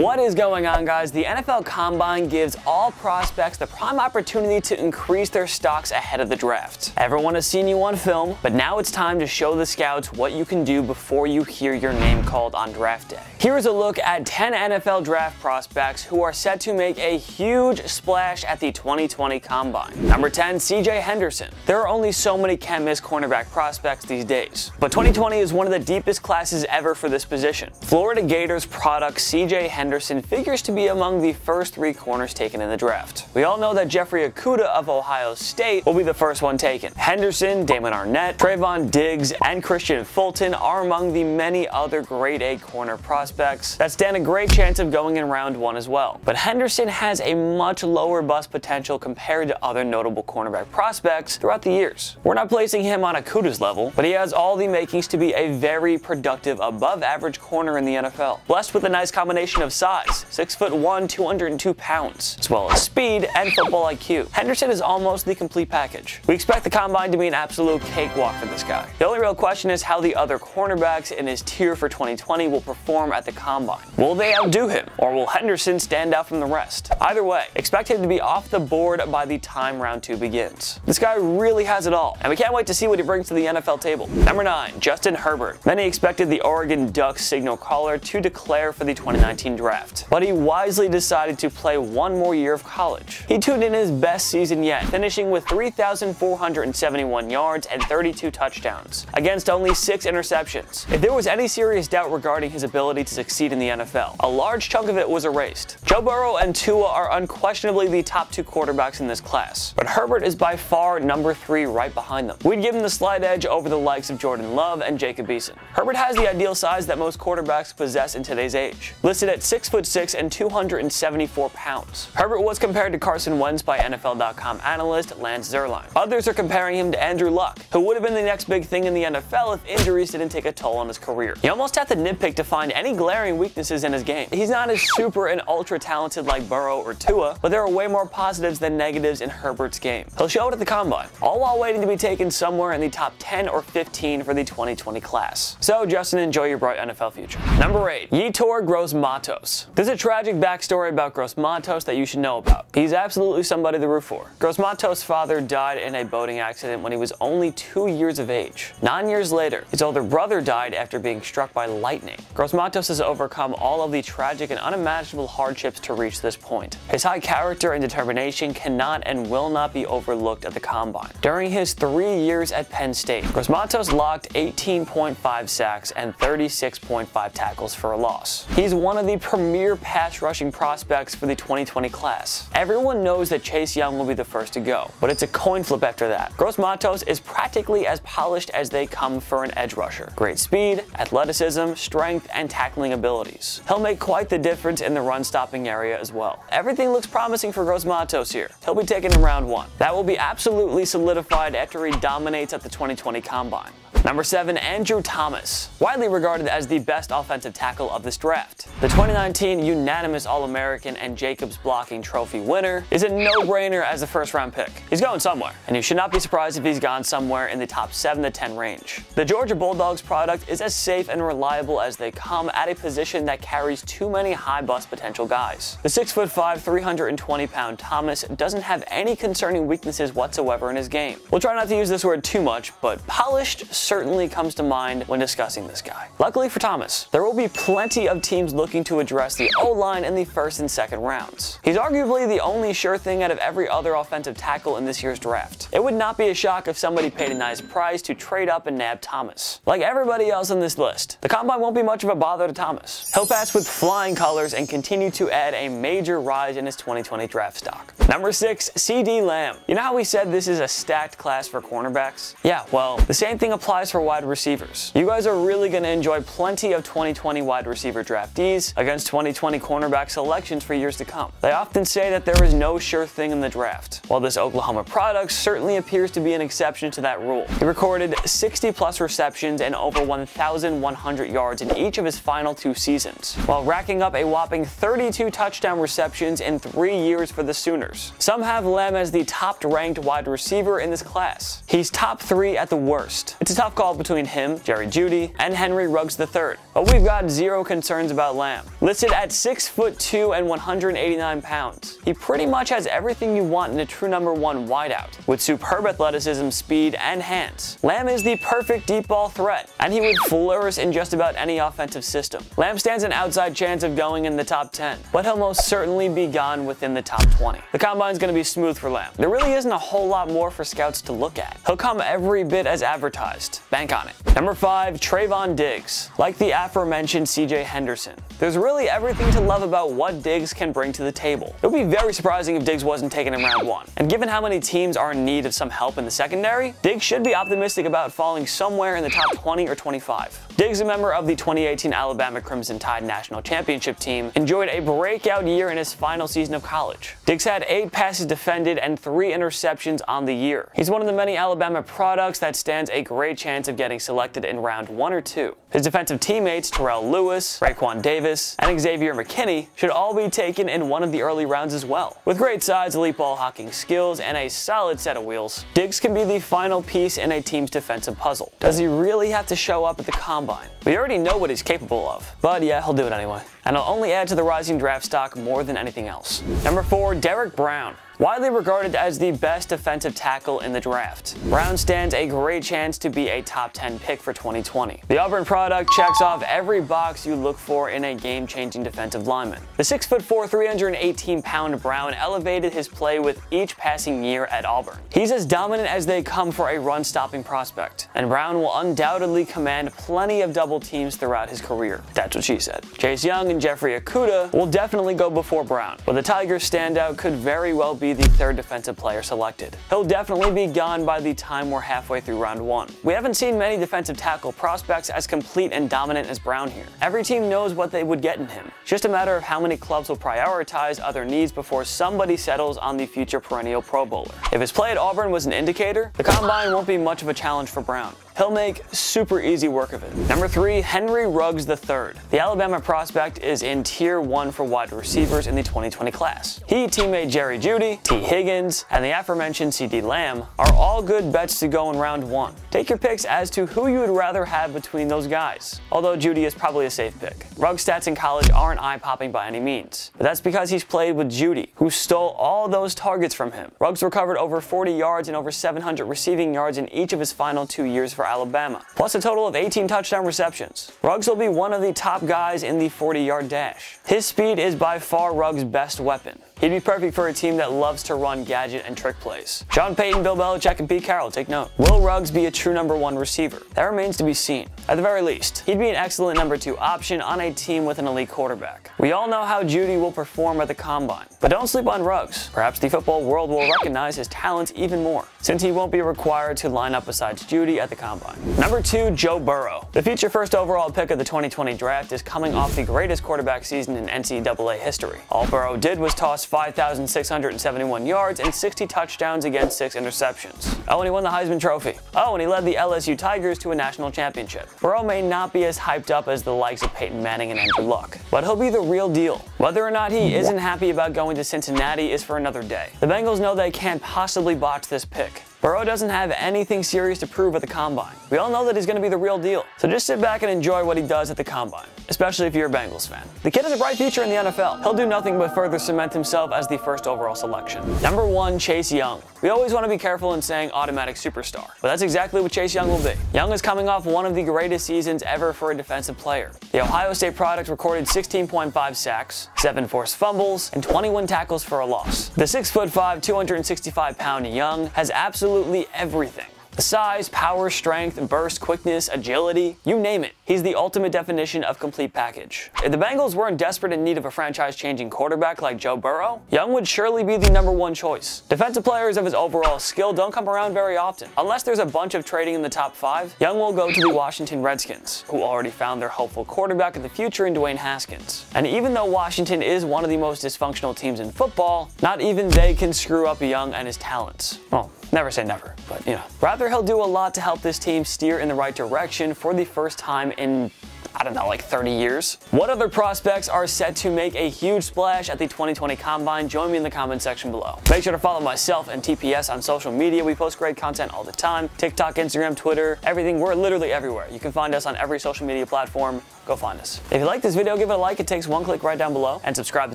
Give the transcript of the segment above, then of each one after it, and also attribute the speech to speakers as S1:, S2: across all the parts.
S1: What is going on, guys? The NFL Combine gives all prospects the prime opportunity to increase their stocks ahead of the draft. Everyone has seen you on film, but now it's time to show the scouts what you can do before you hear your name called on draft day. Here is a look at 10 NFL draft prospects who are set to make a huge splash at the 2020 Combine. Number 10, CJ Henderson. There are only so many can't-miss cornerback prospects these days, but 2020 is one of the deepest classes ever for this position. Florida Gators product CJ Henderson figures to be among the first 3 corners taken in the draft. We all know that Jeffrey Okudah of Ohio State will be the first one taken. Henderson, Damon Arnett, Trevon, Diggs, and Christian Fulton are among the many other grade A corner prospects that stand a great chance of going in round 1 as well. But Henderson has a much lower bust potential compared to other notable cornerback prospects throughout the years. We're not placing him on Okudah's level, but he has all the makings to be a very productive above average corner in the NFL. Blessed with a nice combination of size, 6'1", 202 pounds, as well as speed and football IQ. Henderson is almost the complete package. We expect the Combine to be an absolute cakewalk for this guy. The only real question is how the other cornerbacks in his tier for 2020 will perform at the Combine. Will they outdo him, or will Henderson stand out from the rest? Either way, expect him to be off the board by the time round 2 begins. This guy really has it all, and we can't wait to see what he brings to the NFL table. Number 9, Justin Herbert. Many expected the Oregon Ducks signal caller to declare for the 2019 draft, but he wisely decided to play one more year of college. He tuned in his best season yet, finishing with 3,471 yards and 32 touchdowns, against only 6 interceptions. If there was any serious doubt regarding his ability to succeed in the NFL, a large chunk of it was erased. Joe Burrow and Tua are unquestionably the top 2 quarterbacks in this class, but Herbert is by far number 3 right behind them. We'd give him the slight edge over the likes of Jordan Love and Jacob Eason. Herbert has the ideal size that most quarterbacks possess in today's age, listed at 6'6" and 274 pounds. Herbert was compared to Carson Wentz by NFL.com analyst Lance Zierlein. Others are comparing him to Andrew Luck, who would have been the next big thing in the NFL if injuries didn't take a toll on his career. You almost have to nitpick to find any glaring weaknesses in his game. He's not as super and ultra talented like Burrow or Tua, but there are way more positives than negatives in Herbert's game. He'll show it at the Combine, all while waiting to be taken somewhere in the top 10 or 15 for the 2020 class. So Justin, enjoy your bright NFL future. Number 8, Yetur Gross-Matos. There's a tragic backstory about Gross-Matos that you should know about. He's absolutely somebody to root for. Gross-Matos' father died in a boating accident when he was only 2 years of age. 9 years later, his older brother died after being struck by lightning. Gross-Matos has overcome all of the tragic and unimaginable hardships to reach this point. His high character and determination cannot and will not be overlooked at the Combine. During his 3 years at Penn State, Gross-Matos logged 18.5 sacks and 36.5 tackles for a loss. He's one of the premier pass rushing prospects for the 2020 class. Everyone knows that Chase Young will be the first to go, but it's a coin flip after that. Gross-Matos is practically as polished as they come for an edge rusher. Great speed, athleticism, strength, and tackling abilities. He'll make quite the difference in the run-stopping area as well. Everything looks promising for Gross-Matos here. He'll be taken in round 1. That will be absolutely solidified after he dominates at the 2020 Combine. Number 7, Andrew Thomas, widely regarded as the best offensive tackle of this draft. The 2019 unanimous All-American and Jacobs Blocking Trophy winner is a no-brainer as a first-round pick. He's going somewhere, and you should not be surprised if he's gone somewhere in the top 7 to 10 range. The Georgia Bulldogs product is as safe and reliable as they come at a position that carries too many high-bust potential guys. The 6'5", 320-pound Thomas doesn't have any concerning weaknesses whatsoever in his game. We'll try not to use this word too much, but polished certainly comes to mind when discussing this guy. Luckily for Thomas, there will be plenty of teams looking to address the O-line in the 1st and 2nd rounds. He's arguably the only sure thing out of every other offensive tackle in this year's draft. It would not be a shock if somebody paid a nice price to trade up and nab Thomas. Like everybody else on this list, the Combine won't be much of a bother to Thomas. He'll pass with flying colors and continue to add a major rise in his 2020 draft stock. Number 6, CeeDee Lamb. You know how we said this is a stacked class for cornerbacks? Yeah, well, the same thing applies for wide receivers. You guys are really going to enjoy plenty of 2020 wide receiver draftees against 2020 cornerback selections for years to come. They often say that there is no sure thing in the draft. While this Oklahoma product certainly appears to be an exception to that rule. He recorded 60+ receptions and over 1,100 yards in each of his final 2 seasons, while racking up a whopping 32 touchdown receptions in 3 years for the Sooners. Some have Lamb as the top-ranked wide receiver in this class. He's top 3 at the worst. It's a tough call between him, Jerry Jeudy, and Henry Ruggs III, but we've got zero concerns about Lamb. Listed at 6'2" and 189 pounds, he pretty much has everything you want in a true number 1 wideout, with superb athleticism, speed, and hands. Lamb is the perfect deep ball threat, and he would flourish in just about any offensive system. Lamb stands an outside chance of going in the top 10, but he'll most certainly be gone within the top 20. The combine's going to be smooth for Lamb. There really isn't a whole lot more for scouts to look at. He'll come every bit as advertised. Bank on it. Number 5, Trevon Diggs. Like the aforementioned CJ Henderson, there's really everything to love about what Diggs can bring to the table. It would be very surprising if Diggs wasn't taken in round 1. And given how many teams are in need of some help in the secondary, Diggs should be optimistic about falling somewhere in the top 20 or 25. Diggs, a member of the 2018 Alabama Crimson Tide National Championship team, enjoyed a breakout year in his final season of college. Diggs had 8 passes defended and 3 interceptions on the year. He's one of the many Alabama products that stands a great chance of getting selected in round 1 or 2. His defensive teammates, Terrell Lewis, Raekwon Davis, and Xavier McKinney, should all be taken in one of the early rounds as well. With great size, elite ball hawking skills, and a solid set of wheels, Diggs can be the final piece in a team's defensive puzzle. Does he really have to show up at the combine? We already know what he's capable of, but yeah, he'll do it anyway. And he'll only add to the rising draft stock more than anything else. Number 4, Derrick Brown. Widely regarded as the best defensive tackle in the draft, Brown stands a great chance to be a top 10 pick for 2020. The Auburn product checks off every box you look for in a game-changing defensive lineman. The 6'4", 318-pound Brown elevated his play with each passing year at Auburn. He's as dominant as they come for a run-stopping prospect, and Brown will undoubtedly command plenty of double teams throughout his career. That's what she said. Chase Young and Jeffrey Okudah will definitely go before Brown, but the Tigers standout could very well be the 3rd defensive player selected. He'll definitely be gone by the time we're halfway through round 1. We haven't seen many defensive tackle prospects as complete and dominant as Brown here. Every team knows what they would get in him. It's just a matter of how many clubs will prioritize other needs before somebody settles on the future perennial Pro Bowler. If his play at Auburn was an indicator, the combine won't be much of a challenge for Brown. He'll make super easy work of it. Number 3, Henry Ruggs III. The Alabama prospect is in tier 1 for wide receivers in the 2020 class. He, teammate Jerry Jeudy, T. Higgins, and the aforementioned CD Lamb are all good bets to go in round 1. Take your picks as to who you would rather have between those guys, although Jeudy is probably a safe pick. Ruggs' stats in college aren't eye-popping by any means, but that's because he's played with Jeudy, who stole all those targets from him. Ruggs recovered over 40 yards and over 700 receiving yards in each of his final 2 years for Alabama, plus a total of 18 touchdown receptions. Ruggs will be one of the top guys in the 40-yard dash. His speed is by far Ruggs' best weapon. He'd be perfect for a team that loves to run gadget and trick plays. Sean Payton, Bill Belichick, and Pete Carroll, take note. Will Ruggs be a true number 1 receiver? That remains to be seen. At the very least, he'd be an excellent number 2 option on a team with an elite quarterback. We all know how Jeudy will perform at the combine, but don't sleep on Ruggs. Perhaps the football world will recognize his talents even more, since he won't be required to line up besides Jeudy at the combine. Number 2, Joe Burrow. The future first overall pick of the 2020 draft is coming off the greatest quarterback season in NCAA history. All Burrow did was toss 5,671 yards and 60 touchdowns against 6 interceptions. Oh, and he won the Heisman Trophy. Oh, and he led the LSU Tigers to a national championship. Burrow may not be as hyped up as the likes of Peyton Manning and Andrew Luck, but he'll be the real deal. Whether or not he isn't happy about going to Cincinnati is for another day. The Bengals know they can't possibly botch this pick. Burrow doesn't have anything serious to prove at the combine. We all know that he's going to be the real deal, so just sit back and enjoy what he does at the combine, especially if you're a Bengals fan. The kid has a bright future in the NFL. He'll do nothing but further cement himself as the 1st overall selection. Number 1, Chase Young. We always want to be careful in saying automatic superstar, but that's exactly what Chase Young will be. Young is coming off one of the greatest seasons ever for a defensive player. The Ohio State product recorded 16.5 sacks, 7 forced fumbles, and 21 tackles for a loss. The 6'5", 265-pound Young has absolutely everything. The size, power, strength, burst, quickness, agility, you name it. He's the ultimate definition of complete package. If the Bengals weren't desperate in need of a franchise-changing quarterback like Joe Burrow, Young would surely be the number 1 choice. Defensive players of his overall skill don't come around very often. Unless there's a bunch of trading in the top 5, Young will go to the Washington Redskins, who already found their hopeful quarterback of the future in Dwayne Haskins. And even though Washington is one of the most dysfunctional teams in football, not even they can screw up Young and his talents. Well, never say never, but you know. Rather, he'll do a lot to help this team steer in the right direction for the first time in I don't know, like 30 years? What other prospects are set to make a huge splash at the 2020 Combine? Join me in the comment section below. Make sure to follow myself and TPS on social media. We post great content all the time. TikTok, Instagram, Twitter, everything. We're literally everywhere. You can find us on every social media platform. Go find us. If you like this video, give it a like. It takes one click right down below. And subscribe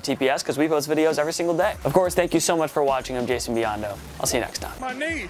S1: to TPS because we post videos every single day. Of course, thank you so much for watching. I'm Jason Biondo. I'll see you next time.
S2: My knee.